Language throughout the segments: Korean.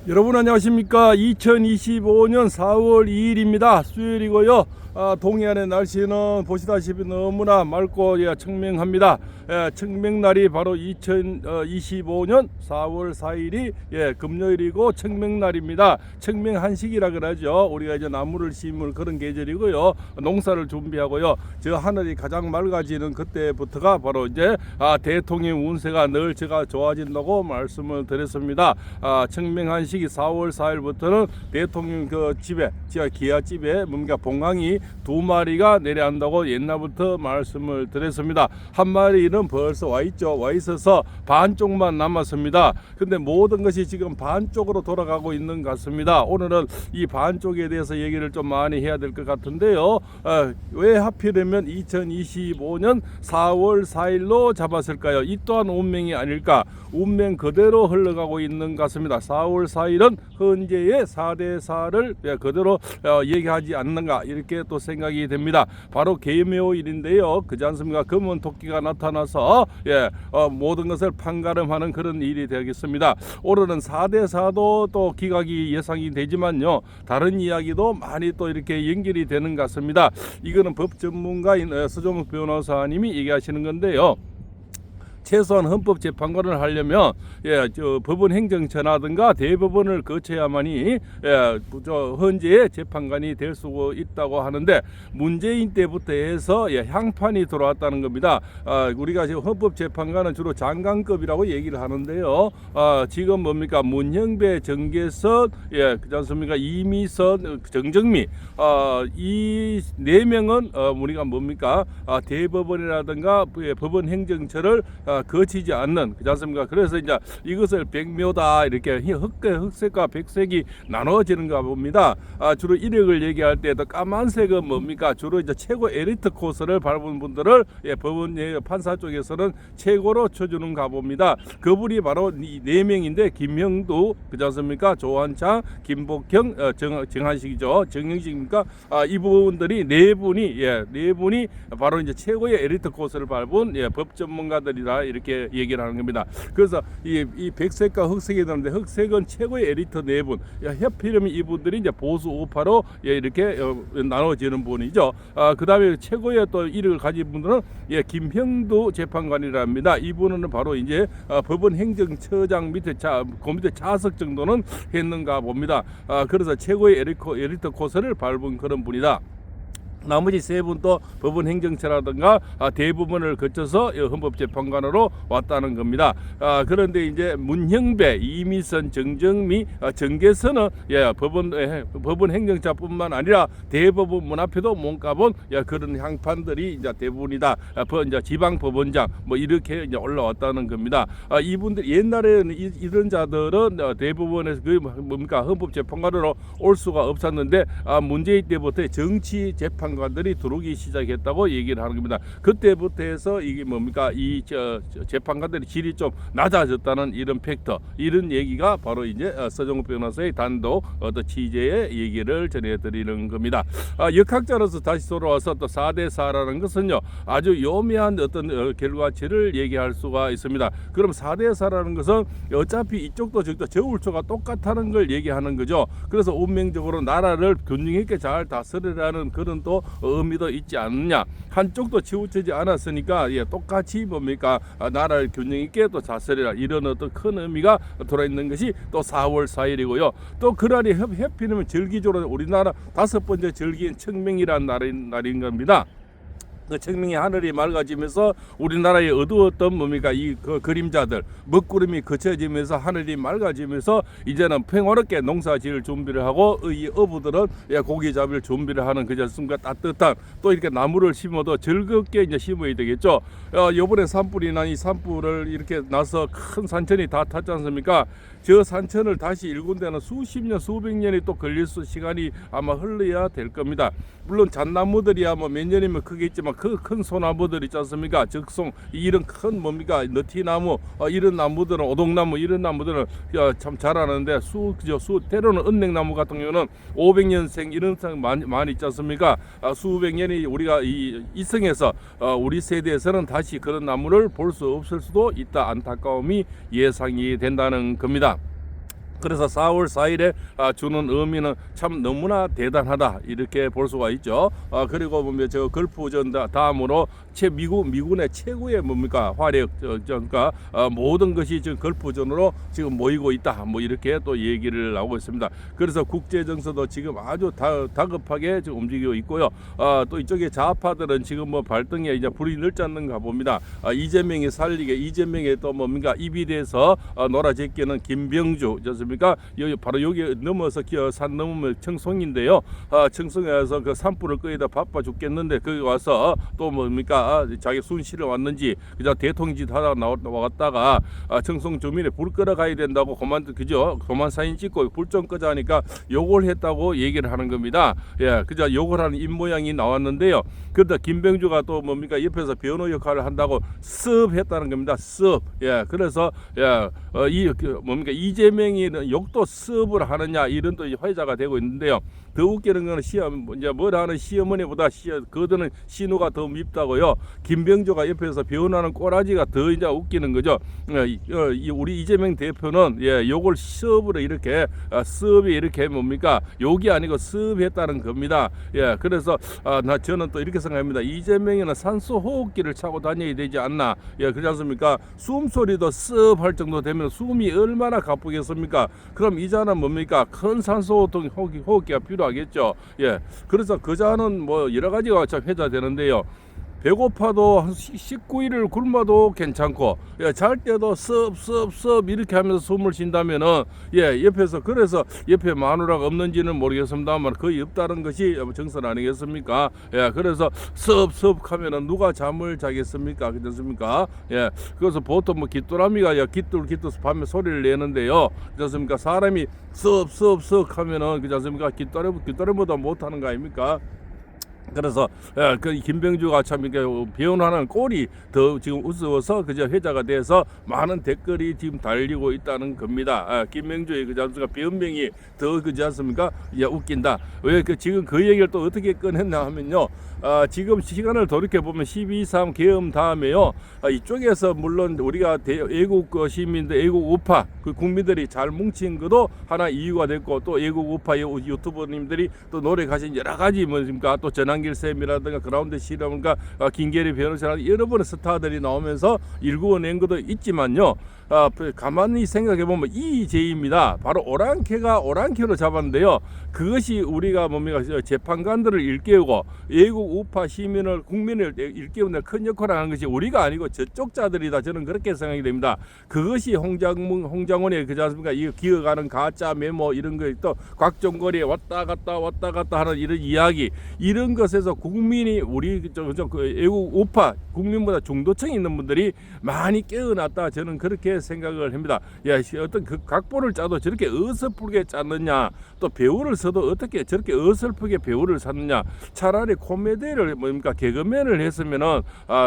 여러분 안녕하십니까. 2025년 4월 2일입니다. 수요일이고요. 동해안의 날씨는 보시다시피 너무나 맑고 청명합니다. 청명날이 바로 2025년 4월 4일이 금요일이고 청명날입니다. 청명한식이라 그러죠. 우리가 이제 나무를 심을 그런 계절이고요. 농사를 준비하고요. 저 하늘이 가장 맑아지는 그때부터가 바로 이제 대통령 운세가 늘 제가 좋아진다고 말씀을 드렸습니다. 청명한식이 4월 4일부터는 대통령 그 집에 제가 기아집에 뭔가 봉황이 2마리가 내려앉는다고 옛날부터 말씀을 드렸습니다. 한 마리는 벌써 와 있죠. 와 있어서 반쪽만 남았습니다. 근데 모든 것이 지금 반쪽으로 돌아가고 있는 것 같습니다. 오늘은 이 반쪽에 대해서 얘기를 좀 많이 해야 될 것 같은데요. 왜 하필이면 2025년 4월 4일로 잡았을까요? 이 또한 운명이 아닐까? 운명 그대로 흘러가고 있는 것 같습니다. 4월 4일은 현재의 4대4를 그대로 얘기하지 않는가 이렇게 또 생각이 됩니다. 바로 계묘일인데요. 그렇지 않습니까? 검은 토끼가 나타나서 모든 것을 판가름하는 그런 일이 되겠습니다. 오늘은 4대4도 또 기각이 예상이 되지만요. 다른 이야기도 많이 또 이렇게 연결이 되는 것 같습니다. 이거는 법 전문가인 서정욱 변호사님이 얘기하시는 건데요. 최소한 헌법재판관을 하려면 법원 행정처라든가 대법원을 거쳐야만이 현재의 재판관이 될 수 있다고 하는데 문재인 때부터 해서 향판이 들어왔다는 겁니다. 우리가 지금 헌법재판관은 주로 장관급이라고 얘기를 하는데요. 지금 뭡니까 문형배, 정계선, 그렇지 않습니까? 이미선, 정정미 이 4명은 우리가 뭡니까 대법원이라든가 법원 행정처를 거치지 않는 그렇지 않습니까? 그래서 이제 이것을 백묘다 이렇게 흑색과 백색이 나눠지는가 봅니다. 주로 이력을 얘기할 때도 까만색은 뭡니까? 주로 이제 최고 엘리트 코스를 밟은 분들을 법원 판사 쪽에서는 최고로 쳐주는가 봅니다. 그분이 바로 이 4명인데 김형두 그렇지 않습니까? 조한창, 김복형, 정한식이죠. 정영식입니까? 이분들이 네 분이 바로 이제 최고의 엘리트 코스를 밟은 법 전문가들이다. 이렇게 얘기를 하는 겁니다. 그래서 이 백색과 흑색이 되는데 흑색은 최고의 엘리트 4분. 협필이면 이분들이 이제 보수 우파로 이렇게 나눠지는 분이죠. 그다음에 최고의 또 이력을 가진 분들은 김형두 재판관이랍니다. 이분은 바로 이제 법원 행정처장 밑에 그 밑에 차석 정도는 했는가 봅니다. 그래서 최고의 엘리트 코스를 밟은 그런 분이다. 나머지 3분 또 법원 행정처라든가 대부분을 거쳐서 헌법재판관으로 왔다는 겁니다. 그런데 이제 문형배, 이미선, 정정미, 정계선은 법원 행정처뿐만 아니라 대법원 문 앞에도 못 가본 그런 향판들이 이제 대부분이다. 이제 지방법원장 뭐 이렇게 이제 올라왔다는 겁니다. 이분들 옛날에는 이런 자들은 대법원에서 뭡니까 헌법재판관으로 올 수가 없었는데 문재인 때부터 정치 재판 관들이 들어오기 시작했다고 얘기를 하는 겁니다. 그때부터 해서 이게 뭡니까 이 재판관들의 질이 좀 낮아졌다는 이런 팩터 이런 얘기가 바로 이제 서정욱 변호사의 단독 취재의 얘기를 전해드리는 겁니다. 역학자로서 다시 돌아와서 또 4대4라는 것은요 아주 요미한 어떤 결과치를 얘기할 수가 있습니다. 그럼 4대4라는 것은 어차피 이쪽도 저쪽도 저울초가 똑같다는 걸 얘기하는 거죠. 그래서 운명적으로 나라를 균형 있게 잘 다스리라는 그런 또 의미도 있지 않느냐. 한쪽도 치우치지 않았으니까 똑같이 뭡니까 나라를 균형 있게 또 다스리라 이런 어떤 큰 의미가 들어있는 것이 또 4월 4일이고요. 또 그날이 해피는 절기적으로 우리나라 5번째 절기인 청명이라는 날인 겁니다. 그 청명의 하늘이 맑아지면서 우리나라에 어두웠던 뭡니까 그 그림자들 먹구름이 거쳐지면서 하늘이 맑아지면서 이제는 평화롭게 농사지을 준비를 하고 이 어부들은 고기 잡을 준비를 하는 그저 순간 따뜻한 또 이렇게 나무를 심어도 즐겁게 이제 심어야 되겠죠. 요번에 산불이 난 이 산불을 이렇게 나서 큰 산천이 다 탔지 않습니까? 저 산천을 다시 일군데는 수십 년 수백 년이 또 걸릴 시간이 아마 흘러야 될 겁니다. 물론 잣나무들이야 뭐 몇 년이면 크겠지만 그 큰 소나무들 있지 않습니까? 적송 이런 큰 뭡니까 너티나무 이런 나무들은 오동나무 이런 나무들은 참 자라는데 때로는 은행나무 같은 경우는 500년생 이런 상 많이 있지 않습니까? 수백 년이 우리가 이성에서 우리 세대에서는 다시 그런 나무를 볼 수 없을 수도 있다. 안타까움이 예상이 된다는 겁니다. 그래서 4월 4일에 주는 의미는 참 너무나 대단하다 이렇게 볼 수가 있죠. 그리고 보면 저 걸프전 다음으로 미군의 최고의 뭡니까 화력 그러니까 모든 것이 지금 걸프전으로 지금 모이고 있다 뭐 이렇게 또 얘기를 하고 있습니다. 그래서 국제 정서도 지금 아주 다급하게 지금 움직이고 있고요. 또 이쪽에 좌파들은 지금 뭐 발등에 이제 불이 늘지 않는가 봅니다. 이재명이 살리게 이재명이 또 뭡니까 입이 돼서 놀아제끼는 김병주 졌습니까? 여기 바로 여기 넘어서 산 넘으면 청송인데요. 청송에 와서 그 산불을 끄이다 바빠 죽겠는데 거기 와서 또 뭡니까 자기 순실을 왔는지 그저 대통령짓 하다가 나왔다가 청송 주민에 불 끌어가야 된다고 그만 사진 찍고 불 좀 끄자 하니까 욕을 했다고 얘기를 하는 겁니다. 예, 그저 욕을 하는 입 모양이 나왔는데요. 그러다 김병주가 또 뭡니까 옆에서 변호 역할을 한다고 습 했다는 겁니다. 습. 예, 그래서 뭡니까 이재명이 욕도 습을 하느냐 이런 또 화제가 되고 있는데요. 더 웃기는 거는 이제 뭘 하는 시어머니보다 거드는 신우가 더 밉다고요. 김병조가 옆에서 변호하는 꼬라지가 더 이제 웃기는 거죠. 우리 이재명 대표는 욕을 습으로 이렇게 습이 이렇게 뭡니까 욕이 아니고 습했다는 겁니다. 예, 그래서 저는 또 이렇게 생각합니다. 이재명이는 산소 호흡기를 차고 다녀야 되지 않나. 예, 그렇지 않습니까? 숨소리도 습할 정도 되면 숨이 얼마나 가쁘겠습니까? 그럼 이자는 뭡니까? 큰 산소 호흡기가 필요하겠죠. 예, 그래서 그자는 뭐 여러 가지가 참 회자되는데요. 배고파도 한 19일을 굶어도 괜찮고 잘 때도 습 이렇게 하면서 숨을 쉰다면은 옆에서 그래서 옆에 마누라가 없는지는 모르겠습니다만 거의 없다는 것이 정설 아니겠습니까? 그래서 습 하면은 누가 잠을 자겠습니까? 그렇습니까? 그래서 보통 뭐 귀뚜라미가 기뚤 밤에 소리를 내는데요. 그렇습니까? 사람이 습 하면은 그렇습니까? 귀뚜라미보다 못하는 거 아닙니까? 그래서 그 김병주가 참 이렇게 변호하는 꼴이 더 지금 우스워서 그저 회자가 돼서 많은 댓글이 지금 달리고 있다는 겁니다. 김병주의 그저 변명이 더 그지 않습니까? 웃긴다. 왜 지금 그 얘기를 또 어떻게 꺼냈나 하면요. 지금 시간을 돌이켜 보면 12.3 계엄 다음에요. 이쪽에서 물론 우리가 애국 시민들, 애국 우파 그 국민들이 잘 뭉친 것도 하나 이유가 됐고 또 애국 우파 유튜버님들이 또 노력하신 여러 가지 뭡니까 또 전환길 쌤이라든가 그라운드 시라든가 김계리 변호사라든가 여러 번의 스타들이 나오면서 일구어낸 것도 있지만요. 가만히 생각해 보면 이 죄입니다. 바로 오랑캐로 잡았는데요. 그것이 우리가 뭡니까 재판관들을 일깨우고 애국 우파 시민을 국민을 일깨우는 큰 역할을 하는 것이 우리가 아니고 저쪽 자들이다. 저는 그렇게 생각이 됩니다. 그것이 홍장원의 그지 않습니까? 이 기어가는 가짜 메모 이런 거 또 각종거리에 왔다 갔다 하는 이런 이야기 이런 것에서 국민이 우리 애국 우파 국민보다 중도층에 있는 분들이 많이 깨어났다. 저는 그렇게 생각을 합니다. 어떤 그 각본을 짜도 저렇게 어설프게 짰느냐 또 배우를 써도 어떻게 저렇게 어설프게 배우를 샀느냐 차라리 코미디를 뭡니까 개그맨을 했으면은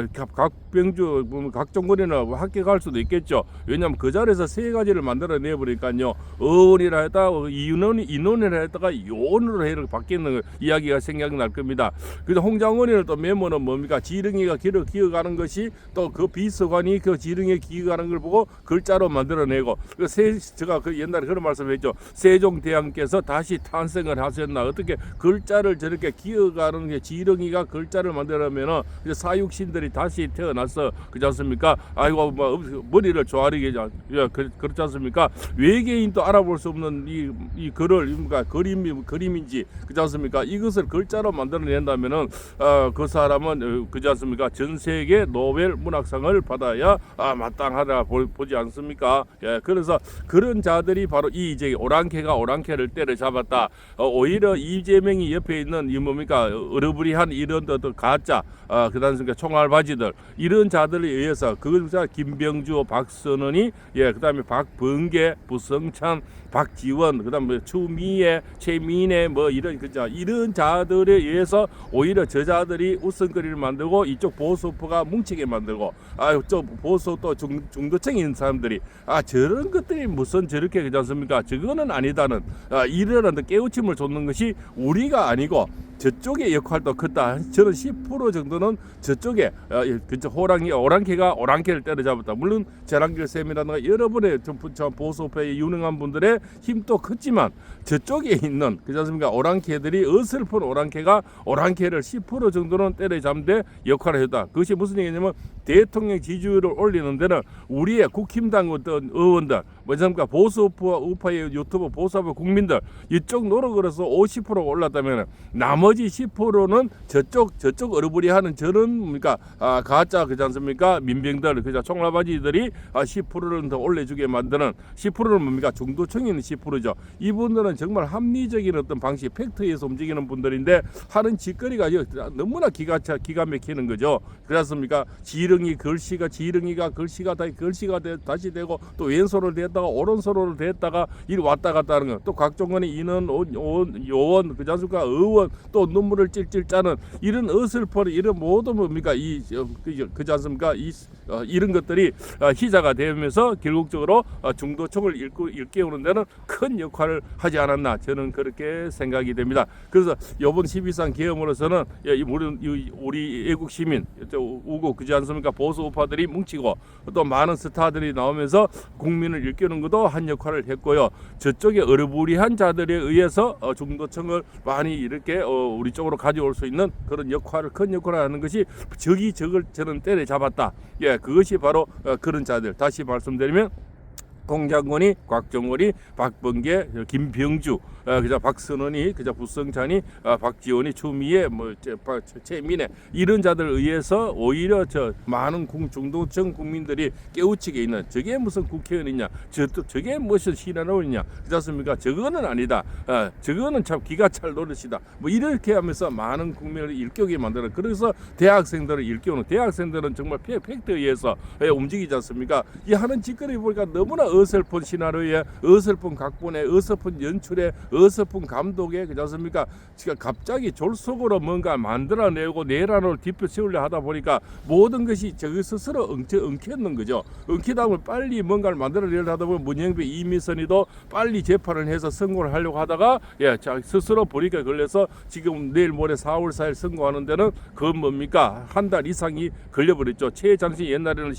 각병주 각종거리는 합격할 수도 있겠죠. 왜냐하면 그 자리에서 세 가지를 만들어내 버리니까요. 어원이라 했다가 인원이라 했다가 요원으로 해를 바뀌는 이야기가 생각날 겁니다. 그래서 홍장원이를 또 메모는 뭡니까 지렁이가 기어가는 것이 또 그 비서관이 그 지렁이에 기어가는 걸 보고 글자로 만들어내고 제가 그 옛날에 그런 말씀했죠. 세종대왕께서 다시 탄생을 하셨나 어떻게 글자를 저렇게 기어가는 게 지렁이가 글자를 만들어내면은 사육신들이 다시 태어나서 그렇지 않습니까? 아이고 뭐 머리를 조아리게 그렇지 않습니까? 외계인도 알아볼 수 없는 이 글을 그러니까 그림인지 그렇지 않습니까? 이것을 글자로 만들어낸다면은 그 사람은 그렇지 않습니까? 전 세계 노벨 문학상을 받아야 마땅하다 보지 않습니까? 그래서 그런 자들이 바로 이제 오랑캐를 때려잡았다. 오히려 이재명이 옆에 있는 이 뭡니까 어르부리한 이런 가짜 그다음에 총알바지들 이런 자들에 의해서 그것자 김병주, 박선원이 그다음에 박범계, 부성찬, 박지원, 그다음에 추미애, 최민혜 뭐 이런 이런 자들에 의해서 오히려 저자들이 웃음거리를 만들고 이쪽 보수파가 뭉치게 만들고 저 보수 또 중도층에 있는 사람들이 저런 것들이 무슨 저렇게 그렇지 않습니까? 저거는 아니다는 이러한 깨우침을 줬는 것이 우리가 아니고 저쪽의 역할도 컸다. 저는 10% 정도는 저쪽에 그저 오랑캐가 오랑캐를 때려잡았다. 물론 재랑길 쌤이라든가 여러분의 보수파의 유능한 분들의 힘도 컸지만 저쪽에 있는 그렇지 않습니까? 오랑캐들이 어설픈 오랑캐가 오랑캐를 10% 정도는 때려잡는데 역할을 했다. 그것이 무슨 얘기냐면 대통령 지지율을 올리는 데는 우리의 국힘당 어떤 의원들, 뭐냐면 보수파 우파의 유튜브 보수파 국민들 이쪽 노력을 해서 50% 올랐다면 나머지 10%는 저쪽 어르부리하는 저런 뭡니까 가짜 그렇지 않습니까? 민병들 그죠 총알바지들이 10%를 더 올려주게 만드는 10%는 뭡니까? 중도층이 있는 10%죠. 이분들은 정말 합리적인 어떤 방식 팩트에서 움직이는 분들인데 하는 짓거리가 너무나 기가 막히는 거죠. 그렇습니까? 지렁이가 글씨가 다시 되고 또 왼손을 댔다가 오른손을 댔다가 일 왔다 갔다 하는 거. 또 각종간의 인원 요원 그지 않습니까? 의원 또 눈물을 찔찔 짜는 이런 어설픈 이런 모든 뭡니까 그지 않습니까? 이런 것들이 희자가 되면서 결국적으로 중도층을 일깨우는 데는 큰 역할을 하지 않았나 저는 그렇게 생각이 됩니다. 그래서 이번 12.3 계엄으로서는 우리 애국 시민 우고 그지 않습니까? 보수 우파들이 뭉치고 또 많은 스타들이 나오면서 국민을 일깨우는 것도 한 역할을 했고요. 저쪽에 어르부리한 자들에 의해서 중도층을 많이 이렇게 우리 쪽으로 가져올 수 있는 그런 큰 역할을 하는 것이 적이 적을 저는 때려잡았다. 그것이 바로 그런 자들. 다시 말씀드리면 공장군이 곽정원이 박범계 김병주 그저 박선원이 그저 부성찬이 박지원이 추미애 최민혜 이런 자들 의해서 오히려 저 많은 중도층 국민들이 깨우치게 있는 저게 무슨 국회의원이냐 저게 무슨 시나의원이냐 그렇습니까? 저거는 아니다. 저거는 참 기가 찰 노릇이다. 뭐 이렇게 하면서 많은 국민을 일깨우게 만드는 그래서 대학생들을 일깨우는 대학생들은 정말 팩트에 의해서 움직이지 않습니까? 이 하는 짓거리 보니까 너무나 어설픈 시나리오에 어설픈 각본에 어설픈 연출에 어설픈 감독에 그렇지 않습니까? 지금 갑자기 졸속으로 뭔가 만들어내고 내란을 뒷표 세우려 하다 보니까 모든 것이 저기 스스로 엉켰는 거죠. 엉키다 보면 빨리 뭔가를 만들어내려 하다 보면 문영배 이미선이도 빨리 재판을 해서 선고를 하려고 하다가 스스로 불이익에 걸려서 지금 내일 모레 4월 4일 선고하는 데는 그건 뭡니까? 한 달 이상이 걸려버렸죠. 최장시 옛날에는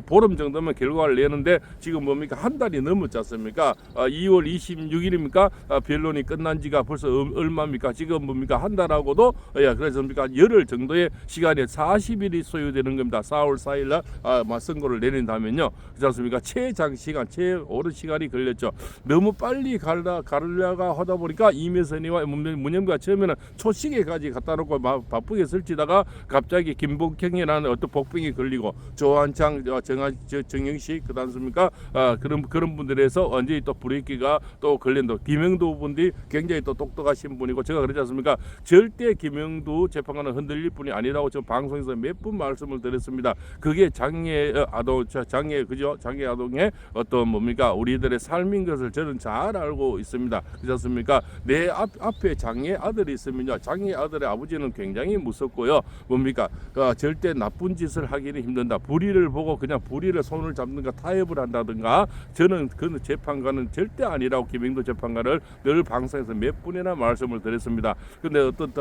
보름 정도면 결과를 내는데 지금 뭡니까? 한 달이 넘었지 않습니까? 2월 26일입니까? 변론이 끝난 지가 벌써 얼마입니까? 지금 뭡니까? 한 달하고도 그래서 뭡니까? 열흘 정도의 시간에 40일이 소요되는 겁니다. 4월 4일 날 선고를 내린다면요. 그렇지 않습니까? 오랜 시간이 걸렸죠. 너무 빨리 가려가 하다 보니까 이매선이와 문영배가 처음에는 초시계까지 갖다 놓고 바쁘게 설치다가 갑자기 김복형이라는 어떤 복병이 걸리고 조한창, 정영식 그다음 않습니까? 그런 분들에서 완전히 또 브레이크가 또 걸린다. 김영두 분들이 굉장히 또 똑똑하신 분이고 제가 그러지 않습니까? 절대 김영두 재판관은 흔들릴 분이 아니라고 저 방송에서 몇 번 말씀을 드렸습니다. 그게 장애 아동의 어떤 뭡니까? 우리들의 삶인 것을 저는 잘 알고 있습니다. 그렇지 않습니까? 내 앞에 장애 아들이 있으면요. 장애 아들의 아버지는 굉장히 무섭고요. 뭡니까? 절대 나쁜 짓을 하기는 힘든다. 불의를 보고 그냥 불의를 손을 잡는가 타협을 한다든가 저는 그 재판관은 절대 아니라고 김영도 재판관을 늘 방송에서 몇 분이나 말씀을 드렸습니다. 근데 어떤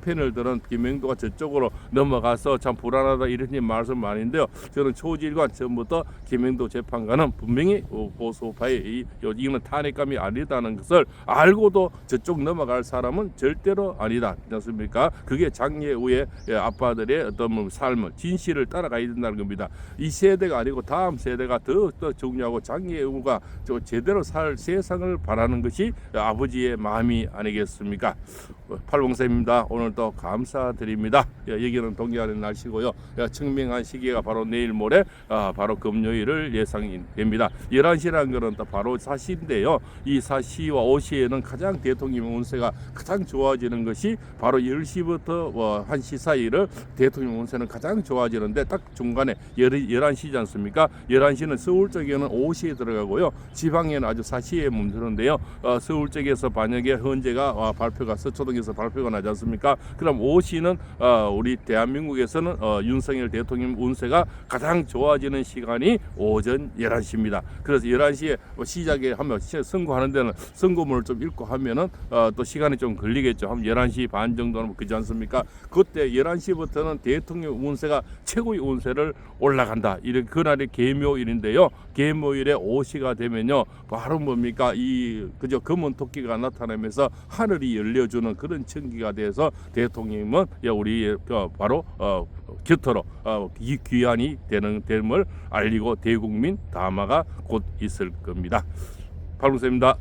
패널들은 김영도가 저쪽으로 넘어가서 참 불안하다 이런 말씀 많은데요. 저는 초질관 전부터 김영도 재판관은 분명히 보수파의 이거는 탄핵감이 아니다는 것을 알고도 저쪽 넘어갈 사람은 절대로 아니다. 그렇습니까? 그게 장애우의 아빠들의 어떤 삶을 진실을 따라가야 된다는 겁니다. 이 세대가 아니고 다음 세대가 더 중요하고 장애우가 제대로 살 세상을 바라는 것이 아버지의 마음이 아니겠습니까? 팔봉쌤입니다. 오늘도 감사드립니다. 여기는 동해안의 날씨고요. 청명한 시기가 바로 내일 모레 바로 금요일을 예상이 됩니다. 11시라는 것은 또 바로 사시인데요. 이 사시와 5시에는 가장 대통령 운세가 가장 좋아지는 것이 바로 10시부터 1시 사이를 대통령 운세는 가장 좋아지는데 딱 중간에 11시지 않습니까? 11시는 서울 쪽에는 5시에 들어가고요. 지방에는 아주 사시에 멈추는데요. 서울 쪽에서 만약에 현재가 발표가 서초동에 거기서 발표가 나지 않습니까? 그럼 5시는 우리 대한민국에서는 윤석열 대통령 운세가 가장 좋아지는 시간이 오전 11시입니다. 그래서 11시에 시작에 하면 선거하는 데는 선거문을 좀 읽고 하면은 또 시간이 좀 걸리겠죠. 한 11시 반 정도는 그렇지 않습니까? 그때 11시부터는 대통령 운세가 최고의 운세를 올라간다. 이런 그날이 계묘일인데요. 계묘일에 5시가 되면요. 바로 뭡니까? 그저 검은 토끼가 나타나면서 하늘이 열려주는 그런 천기가 돼서 대통령은 우리 바로 곁으로 이 귀환이 됨을 알리고 대국민 담화가 곧 있을 겁니다. 박문수입니다.